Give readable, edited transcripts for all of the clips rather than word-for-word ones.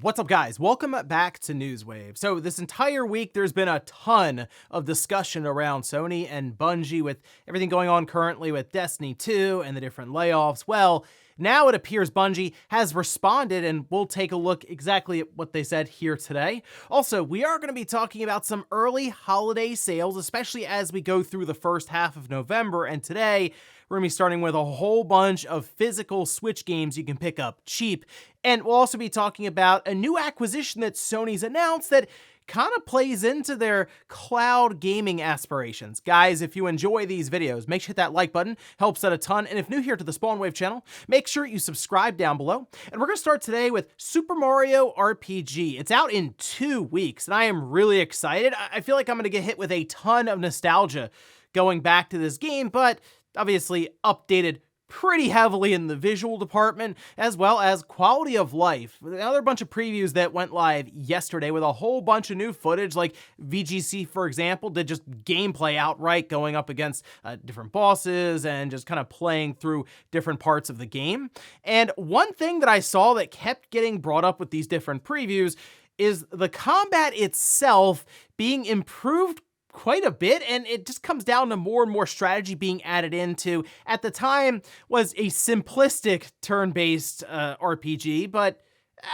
What's up, guys? Welcome back to Newswave. So this entire week, there's been a ton of discussion around Sony and Bungie with everything going on currently with Destiny 2 and the different layoffs. Well, now it appears Bungie has responded, and we'll take a look exactly at what they said here today. Also, we are going to be talking about some early holiday sales, especially as we go through the first half of November, and today we're going to be starting with a whole bunch of physical Switch games you can pick up cheap. And we'll also be talking about a new acquisition that Sony's announced that kind of plays into their cloud gaming aspirations. Guys, if you enjoy these videos, make sure to hit that like button, helps out a ton. And if new here to the Spawnwave channel, make sure you subscribe down below. And we're going to start today with Super Mario RPG. It's out in 2 weeks, and I am really excited. I feel like I'm going to get hit with a ton of nostalgia going back to this game, but obviously updated pretty heavily in the visual department, as well as quality of life. Another bunch of previews that went live yesterday with a whole bunch of new footage, like VGC, for example, did just gameplay outright, going up against different bosses and just kind of playing through different parts of the game. And one thing that I saw that kept getting brought up with these different previews is the combat itself being improved quite a bit, and it just comes down to more and more strategy being added into. At the time was a simplistic turn-based RPG, but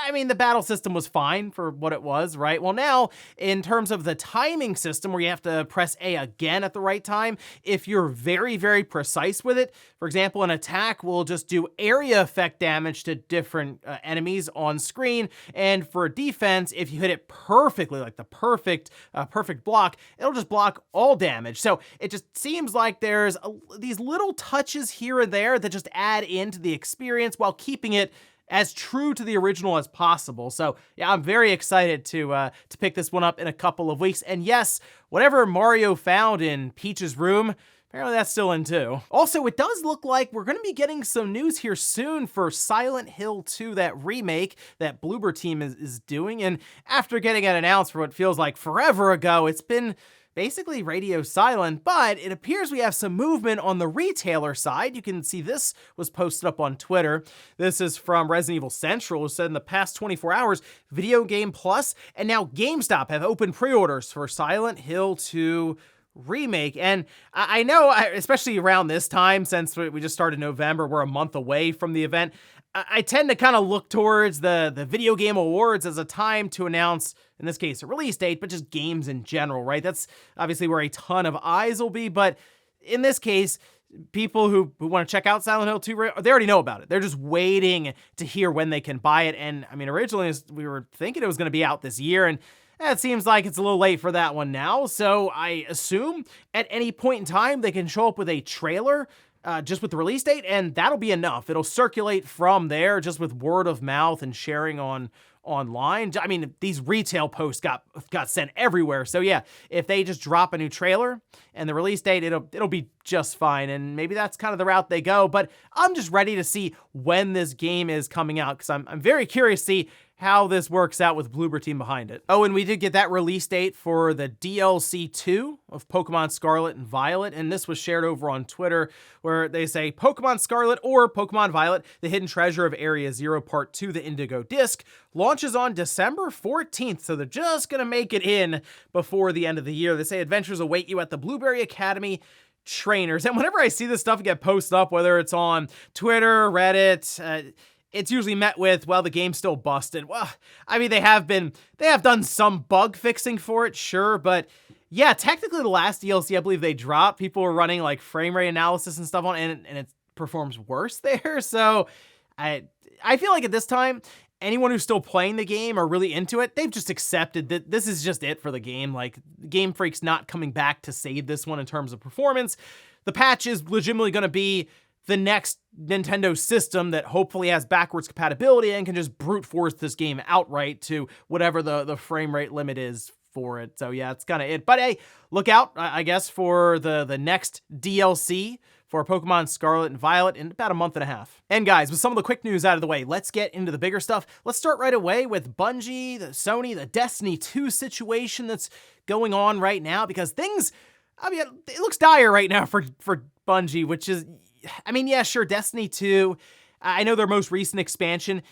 I mean, the battle system was fine for what it was, right? Well, now, in terms of the timing system, where you have to press A again at the right time, if you're very, very precise with it, for example, an attack will just do area effect damage to different enemies on screen, and for defense, if you hit it perfectly, like the perfect block, it'll just block all damage. So it just seems like there's these little touches here and there that just add into the experience while keeping it as true to the original as possible. So yeah, I'm very excited to pick this one up in a couple of weeks. And yes, whatever Mario found in Peach's room, apparently that's still in too. Also, it does look like we're going to be getting some news here soon for Silent Hill 2, that remake that Bloober Team is doing. And after getting it announced for what feels like forever ago, it's been basically radio silent, but it appears we have some movement on the retailer side. You can see this was posted up on Twitter. This is from Resident Evil Central, who said in the past 24 hours, Video Game Plus and now GameStop have opened pre-orders for Silent Hill 2 remake. And I know, especially around this time, since we just started November, we're a month away from the event, I tend to kind of look towards the Video Game Awards as a time to announce, in this case, a release date, but just games in general, right? That's obviously where a ton of eyes will be, but in this case, people who want to check out Silent Hill 2, they already know about it. They're just waiting to hear when they can buy it. And I mean, originally we were thinking it was going to be out this year, and it seems like it's a little late for that one now. So I assume at any point in time, they can show up with a trailer just with the release date, and that'll be enough. It'll circulate from there just with word of mouth and sharing online. I mean, these retail posts got sent everywhere. So yeah, if they just drop a new trailer and the release date, it'll be just fine. And maybe that's kind of the route they go, but I'm just ready to see when this game is coming out, because I'm very curious to see how this works out with Bloober Team behind it. Oh, and we did get that release date for the DLC 2 of Pokemon Scarlet and Violet, and this was shared over on Twitter, where they say, Pokemon Scarlet or Pokemon Violet, The Hidden Treasure of Area 0 Part 2, the Indigo Disc, launches on December 14th, so they're just gonna make it in before the end of the year. They say adventures await you at the Blueberry Academy trainers. And whenever I see this stuff get posted up, whether it's on Twitter, Reddit, it's usually met with, well, the game's still busted. Well, I mean, they have done some bug fixing for it, sure, but yeah, technically the last DLC I believe they dropped, people were running like frame rate analysis and stuff on it, and it performs worse there. So I feel like at this time, anyone who's still playing the game or really into it, they've just accepted that this is just it for the game. Like, Game Freak's not coming back to save this one in terms of performance. The patch is legitimately going to be the next Nintendo system that hopefully has backwards compatibility and can just brute force this game outright to whatever the frame rate limit is for it. So yeah, it's kind of it. But hey, look out, I guess, for the next DLC for Pokemon Scarlet and Violet in about a month and a half. And guys, with some of the quick news out of the way, let's get into the bigger stuff. Let's start right away with Bungie, the Sony, the Destiny 2 situation that's going on right now, because things, I mean, it looks dire right now for Bungie, which is, I mean, yeah, sure, Destiny 2, I know their most recent expansion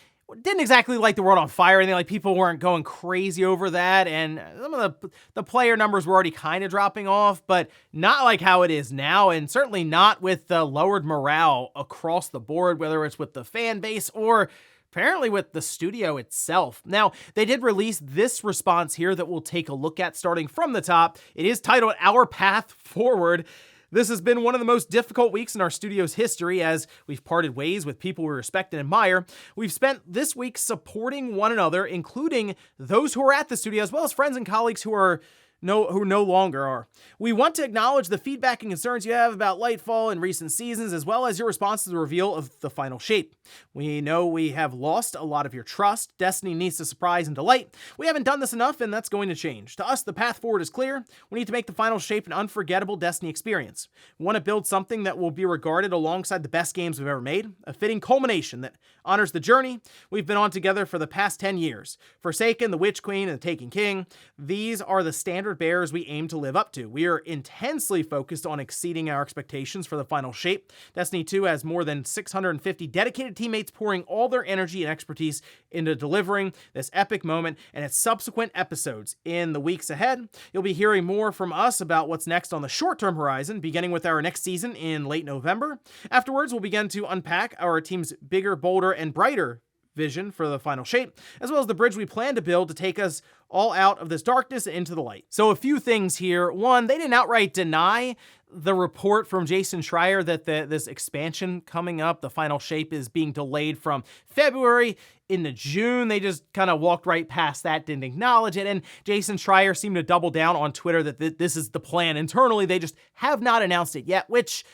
didn't exactly light the world on fire or anything. Like, people weren't going crazy over that, and some of the player numbers were already kind of dropping off, but not like how it is now, and certainly not with the lowered morale across the board, whether it's with the fan base or apparently with the studio itself. Now, they did release this response here that we'll take a look at starting from the top. It is titled Our Path Forward. This has been one of the most difficult weeks in our studio's history as we've parted ways with people we respect and admire. We've spent this week supporting one another, including those who are at the studio, as well as friends and colleagues who no longer are. We want to acknowledge the feedback and concerns you have about Lightfall in recent seasons, as well as your response to the reveal of the final shape. We know we have lost a lot of your trust. Destiny needs to surprise and delight. We haven't done this enough, and that's going to change. To us, the path forward is clear. We need to make the final shape an unforgettable Destiny experience. We want to build something that will be regarded alongside the best games we've ever made, a fitting culmination that honors the journey we've been on together for the past 10 years. Forsaken, the Witch Queen, and the Taken King, these are the standard bearers we aim to live up to. We are intensely focused on exceeding our expectations for the final shape. Destiny 2 has more than 650 dedicated teammates pouring all their energy and expertise into delivering this epic moment and its subsequent episodes. In the weeks ahead, you'll be hearing more from us about what's next on the short-term horizon, beginning with our next season in late November. Afterwards, we'll begin to unpack our team's bigger, bolder, and brighter vision for the final shape, as well as the bridge we plan to build to take us all out of this darkness and into the light. So a few things here. One, they didn't outright deny the report from Jason Schreier that this expansion coming up, the final shape, is being delayed from February into June. They just kind of walked right past that, didn't acknowledge it. And Jason Schreier seemed to double down on Twitter that this is the plan internally. They just have not announced it yet, which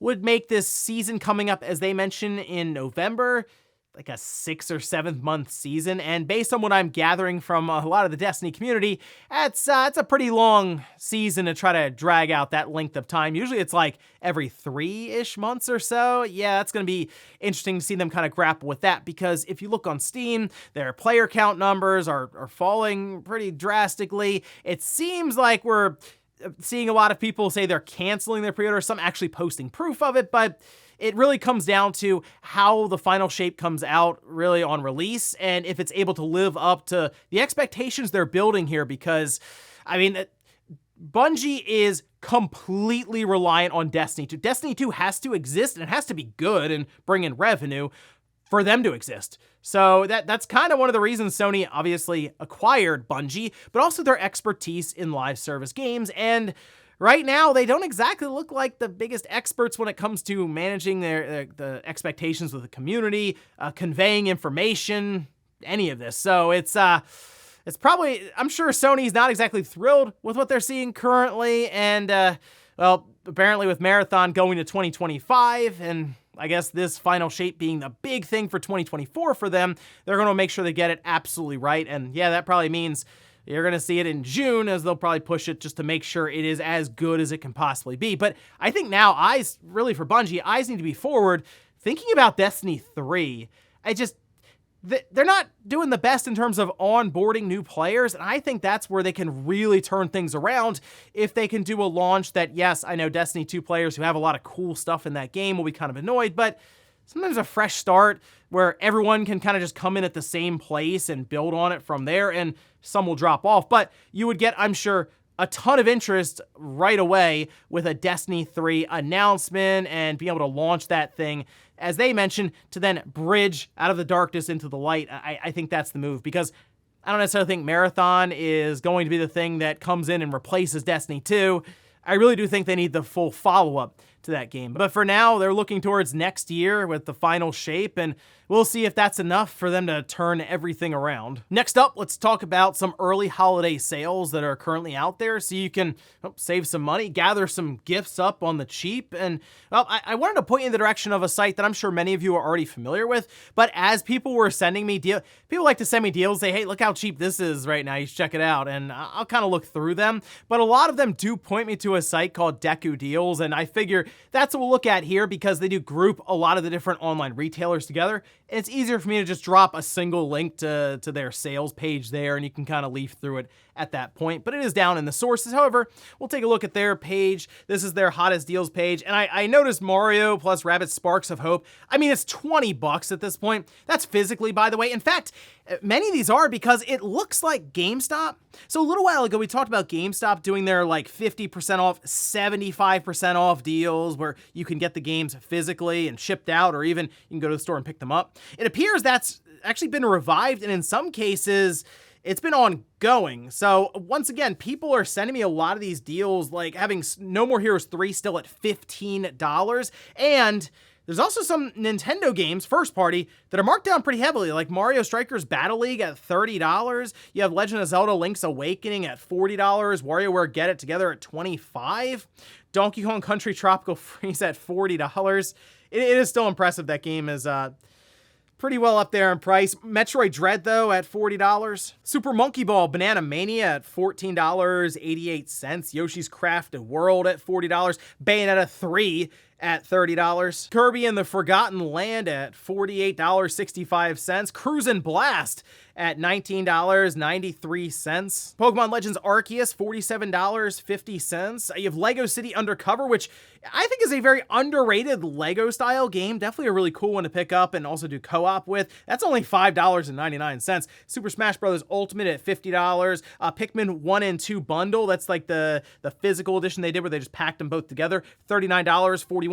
would make this season coming up, as they mentioned, in November, like a 6 or 7 month season. And based on what I'm gathering from a lot of the Destiny community, it's a pretty long season to try to drag out that length of time. Usually it's like every 3-ish months or so. Yeah, it's going to be interesting to see them kind of grapple with that, because if you look on Steam, their player count numbers are falling pretty drastically. It seems like we're seeing a lot of people say they're canceling their pre-order, some actually posting proof of it, but it really comes down to how the final shape comes out really on release, and if it's able to live up to the expectations they're building here, because, I mean, Bungie is completely reliant on Destiny 2. Destiny 2 has to exist, and it has to be good and bring in revenue for them to exist. So that's kind of one of the reasons Sony obviously acquired Bungie, but also their expertise in live service games. And right now, they don't exactly look like the biggest experts when it comes to managing the expectations with the community, conveying information, any of this. So it's probably, I'm sure Sony's not exactly thrilled with what they're seeing currently. And, well, apparently with Marathon going to 2025, and I guess this final shape being the big thing for 2024 for them, they're going to make sure they get it absolutely right. And yeah, that probably means you're going to see it in June, as they'll probably push it just to make sure it is as good as it can possibly be. But I think now eyes, really for Bungie, eyes need to be forward, thinking about Destiny 3. They're not doing the best in terms of onboarding new players, and I think that's where they can really turn things around if they can do a launch that, yes, I know Destiny 2 players who have a lot of cool stuff in that game will be kind of annoyed, but sometimes a fresh start where everyone can kind of just come in at the same place and build on it from there, and some will drop off. But you would get, I'm sure, a ton of interest right away with a Destiny 3 announcement and being able to launch that thing, as they mentioned, to then bridge out of the darkness into the light. I think that's the move, because I don't necessarily think Marathon is going to be the thing that comes in and replaces Destiny 2. I really do think they need the full follow-up to that game. But for now, they're looking towards next year with the final shape, and we'll see if that's enough for them to turn everything around. Next up, let's talk about some early holiday sales that are currently out there, so you can save some money, gather some gifts up on the cheap. And well, I wanted to point you in the direction of a site that I'm sure many of you are already familiar with, but as people were sending me deals, people like to send me deals, say, hey, look how cheap this is right now, you should check it out, and I'll kind of look through them. But a lot of them do point me to a site called Deku Deals, and I figure that's what we'll look at here, because they do group a lot of the different online retailers together, it's easier for me to just drop a single link to their sales page there, and you can kind of leaf through it at that point, but it is down in the sources. However, we'll take a look at their page. This is their hottest deals page, and I noticed Mario plus Rabbids Sparks of Hope. I mean, it's $20 at this point. That's physically, by the way. In fact, many of these are because it looks like GameStop. So a little while ago, we talked about GameStop doing their like 50% off, 75% off deals where you can get the games physically and shipped out, or even you can go to the store and pick them up. It appears that's actually been revived, and in some cases, it's been ongoing. So once again, people are sending me a lot of these deals, like having No More Heroes 3 still at $15. And there's also some Nintendo games, first party, that are marked down pretty heavily, like Mario Strikers Battle League at $30. You have Legend of Zelda Link's Awakening at $40. WarioWare Get It Together at $25. Donkey Kong Country Tropical Freeze at $40. It is still impressive. That game is pretty well up there in price. Metroid Dread, though, at $40. Super Monkey Ball Banana Mania at $14.88. Yoshi's Crafted World at $40. Bayonetta 3 at $30. Kirby and the Forgotten Land at $48.65. Cruisin' Blast at $19.93. Pokemon Legends Arceus, $47.50. You have Lego City Undercover, which I think is a very underrated Lego style game. Definitely a really cool one to pick up and also do co-op with. That's only $5.99. Super Smash Bros. Ultimate at $50. Pikmin 1 and 2 bundle. That's like the physical edition they did where they just packed them both together. $39.41.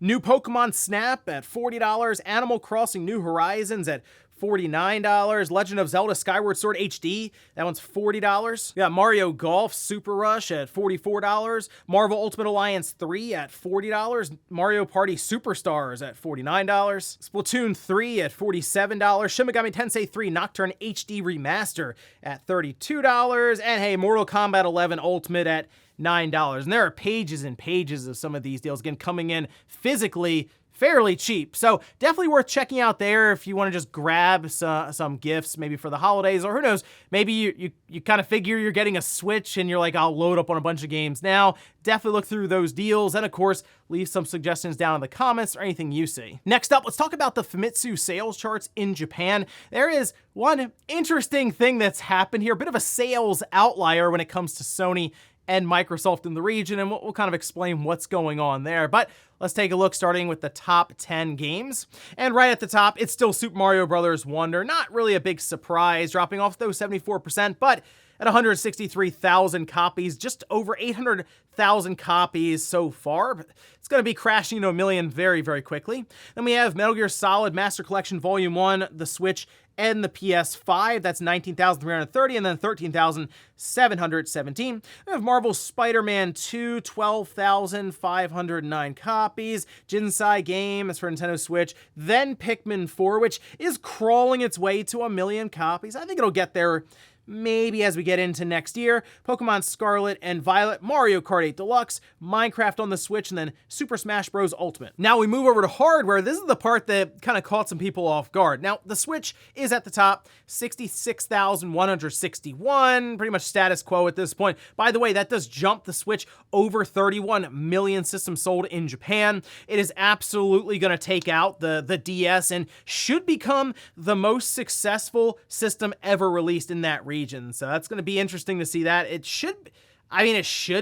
New Pokemon Snap at $40. Animal Crossing New Horizons at $49. Legend of Zelda Skyward Sword HD, that one's $40. We got Mario Golf Super Rush at $44. Marvel Ultimate Alliance 3 at $40. Mario Party Superstars at $49. Splatoon 3 at $47. Shin Megami Tensei 3 Nocturne HD Remaster at $32. And hey, Mortal Kombat 11 Ultimate at $9. And there are pages and pages of some of these deals, again, coming in physically fairly cheap. So definitely worth checking out there if you want to just grab some gifts, maybe for the holidays, or who knows, maybe you kind of figure you're getting a Switch and you're like, I'll load up on a bunch of games now. Definitely look through those deals, and of course, leave some suggestions down in the comments or anything you see. Next up, let's talk about the Famitsu sales charts in Japan. There is one interesting thing that's happened here, a bit of a sales outlier when it comes to Sony and Microsoft in the region, and we'll kind of explain what's going on there. But let's take a look, starting with the top 10 games. And right at the top, it's still Super Mario Bros. Wonder. Not really a big surprise, dropping off though 74%, but at 163,000 copies, just over 800,000 copies so far. It's going to be crashing into a million very, very quickly. Then we have Metal Gear Solid Master Collection Volume 1, the Switch, and the PS5, that's 19,330, and then 13,717. We have Marvel Spider-Man 2, 12,509 copies. Jinsai Game is for Nintendo Switch. Then Pikmin 4, which is crawling its way to a million copies. I think it'll get there maybe as we get into next year. Pokemon Scarlet and Violet, Mario Kart 8 Deluxe, Minecraft on the Switch, and then Super Smash Bros. Ultimate. Now we move over to hardware. This is the part that kind of caught some people off guard. Now, the Switch is at the top, 66,161, pretty much status quo at this point. By the way, that does jump the Switch over 31 million systems sold in Japan. It is absolutely going to take out the DS and should become the most successful system ever released in that region. So that's going to be interesting to see that. It should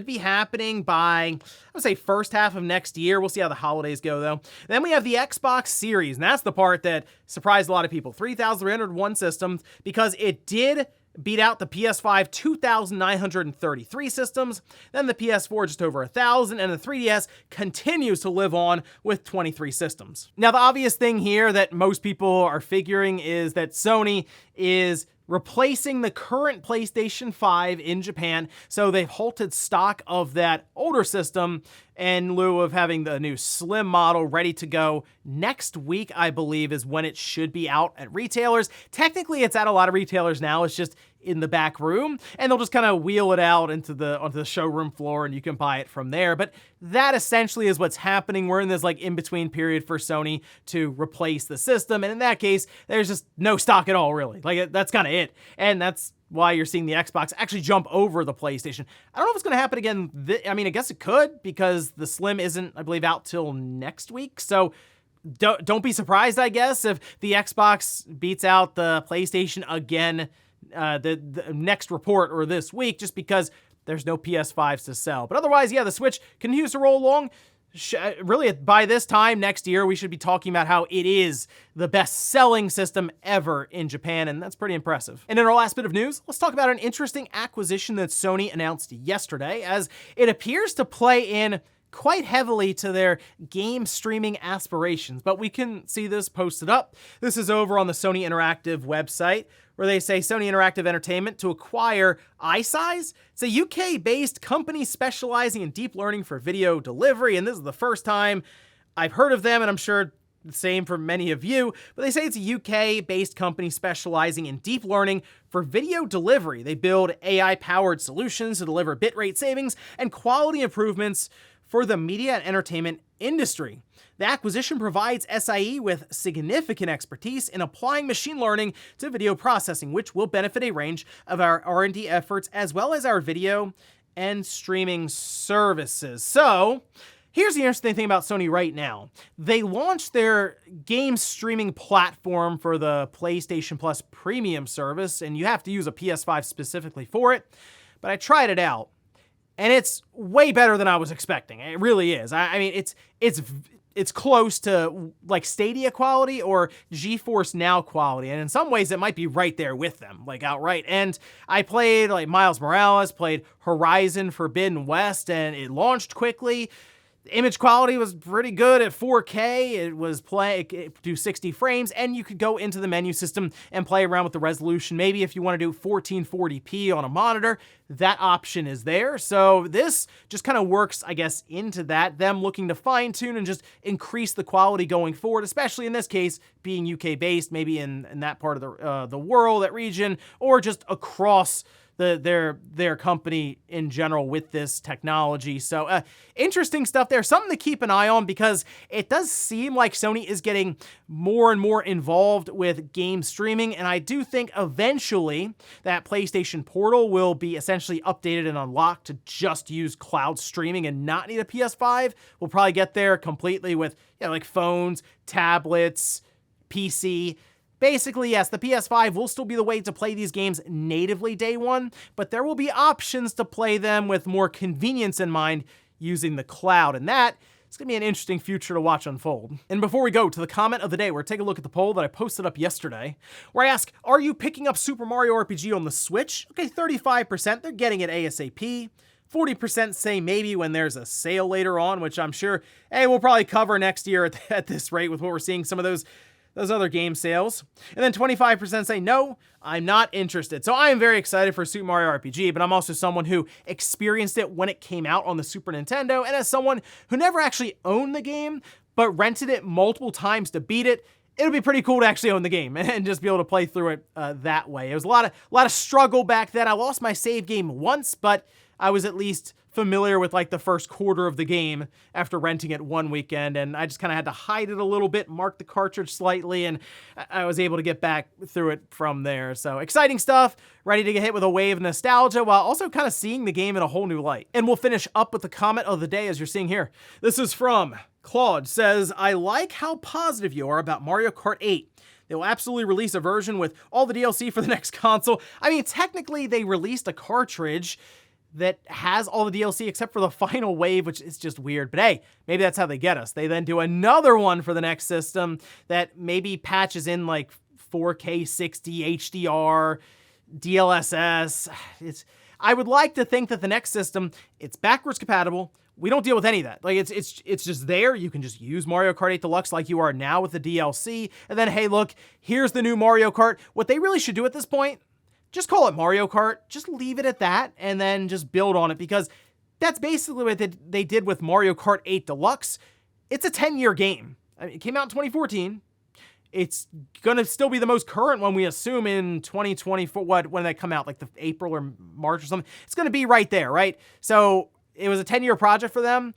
be happening by, I would say, first half of next year. We'll see how the holidays go, though. Then we have the Xbox Series, and that's the part that surprised a lot of people. 3,301 systems, because it did beat out the PS5, 2,933 systems, then the PS4 just over 1,000, and the 3DS continues to live on with 23 systems. Now, the obvious thing here that most people are figuring is that Sony is replacing the current PlayStation 5 in Japan, so they've halted stock of that older system in lieu of having the new slim model ready to go next week, I believe, is when it should be out at retailers. Technically, it's at a lot of retailers now. It's just in the back room, and they'll just kind of wheel it out onto the showroom floor, and you can buy it from there. But that essentially is what's happening. We're in this like in-between period for Sony to replace the system, and in that case, there's just no stock at all, really. Like, that's kind of it, and that's why you're seeing the Xbox actually jump over the PlayStation. I don't know if it's going to happen again. I mean, I guess it could, because the Slim isn't, I believe, out till next week. So don't be surprised, I guess, if the Xbox beats out the PlayStation again the next report or this week, just because there's no PS5s to sell. But otherwise, yeah, the Switch continues to roll along. Really, by this time next year, we should be talking about how it is the best-selling system ever in Japan, and that's pretty impressive. And in our last bit of news, let's talk about an interesting acquisition that Sony announced yesterday, as it appears to play in quite heavily to their game streaming aspirations. But we can see this posted up. This is over on the Sony Interactive website, where they say Sony Interactive Entertainment to acquire iSize. It's a UK-based company specializing in deep learning for video delivery, and this is the first time I've heard of them, and I'm sure the same for many of you, but they say it's a UK-based company specializing in deep learning for video delivery. They build AI-powered solutions to deliver bitrate savings and quality improvements for the media and entertainment industry. The acquisition provides SIE with significant expertise in applying machine learning to video processing, which will benefit a range of our R&D efforts as well as our video and streaming services. So, here's the interesting thing about Sony right now. They launched their game streaming platform for the PlayStation Plus Premium service, and you have to use a PS5 specifically for it, but I tried it out. And it's way better than I was expecting. It really is. I mean, it's close to like Stadia quality or GeForce Now quality. And in some ways, it might be right there with them, like outright. And I played like Miles Morales, played Horizon Forbidden West, and it launched quickly. The image quality was pretty good at 4K. It was it do 60 frames, and you could go into the menu system and play around with the resolution. Maybe if you want to do 1440p on a monitor, that option is there. So this just kind of works, I guess, into that, them looking to fine tune and just increase the quality going forward, especially in this case, being UK based, maybe in that part of the world, that region, or just across their company in general with this technology. So interesting stuff there. Something to keep an eye on, because it does seem like Sony is getting more and more involved with game streaming, and I do think eventually that PlayStation Portal will be essentially updated and unlocked to just use cloud streaming and not need a PS5. We'll probably get there completely with like phones, tablets, PC. Basically, yes, the PS5 will still be the way to play these games natively day one, but there will be options to play them with more convenience in mind using the cloud, and that is going to be an interesting future to watch unfold. And before we go to the comment of the day, we're taking a look at the poll that I posted up yesterday, where I ask, are you picking up Super Mario RPG on the Switch? Okay, 35%, they're getting it ASAP. 40% say maybe when there's a sale later on, which I'm sure, we'll probably cover next year at this rate with what we're seeing some of those other game sales. And then 25% say, no, I'm not interested. So I am very excited for Super Mario RPG, but I'm also someone who experienced it when it came out on the Super Nintendo, and as someone who never actually owned the game, but rented it multiple times to beat it, it'll be pretty cool to actually own the game and just be able to play through it that way. It was a lot of struggle back then. I lost my save game once, but I was at least familiar with like the first quarter of the game after renting it one weekend, and I just kind of had to hide it a little bit, mark the cartridge slightly, and I was able to get back through it from there. So exciting stuff, ready to get hit with a wave of nostalgia while also kind of seeing the game in a whole new light. And we'll finish up with the comment of the day as you're seeing here. This is from Claude, says, I like how positive you are about Mario Kart 8. They will absolutely release a version with all the DLC for the next console. I mean, technically they released a cartridge that has all the DLC except for the final wave, which is just weird. But hey, maybe that's how they get us. They then do another one for the next system that maybe patches in like 4K 60 HDR, DLSS. I would like to think that the next system, it's backwards compatible. We don't deal with any of that. Like it's just there. You can just use Mario Kart 8 Deluxe like you are now with the DLC. And then, hey, look, here's the new Mario Kart. What they really should do at this point, just call it Mario Kart, just leave it at that, and then just build on it, because that's basically what they did with Mario Kart 8 Deluxe. It's a 10-year game. I mean, it came out in 2014. It's going to still be the most current one, we assume, in 2024. When they come out, like the April or March or something. It's going to be right there, right? So it was a 10-year project for them.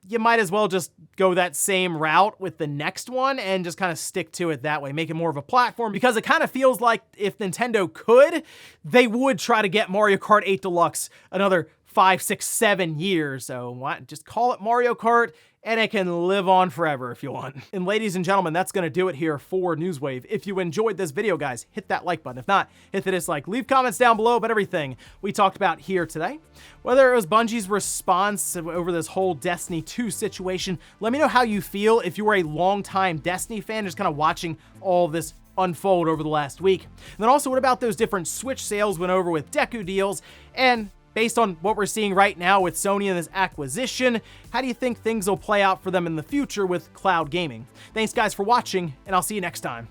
You might as well just go that same route with the next one and just kind of stick to it that way. Make it more of a platform, because it kind of feels like if Nintendo could, they would try to get Mario Kart 8 Deluxe another 5, 6, 7 years. So just call it Mario Kart and it can live on forever if you want. And ladies and gentlemen, that's going to do it here for Newswave. If you enjoyed this video, guys, hit that like button. If not, hit the dislike. Leave comments down below about everything we talked about here today. Whether it was Bungie's response over this whole Destiny 2 situation, let me know how you feel if you were a longtime Destiny fan just kind of watching all this unfold over the last week. And then also, what about those different Switch sales went over with Deku deals? And based on what we're seeing right now with Sony and this acquisition, how do you think things will play out for them in the future with cloud gaming? Thanks guys for watching, and I'll see you next time.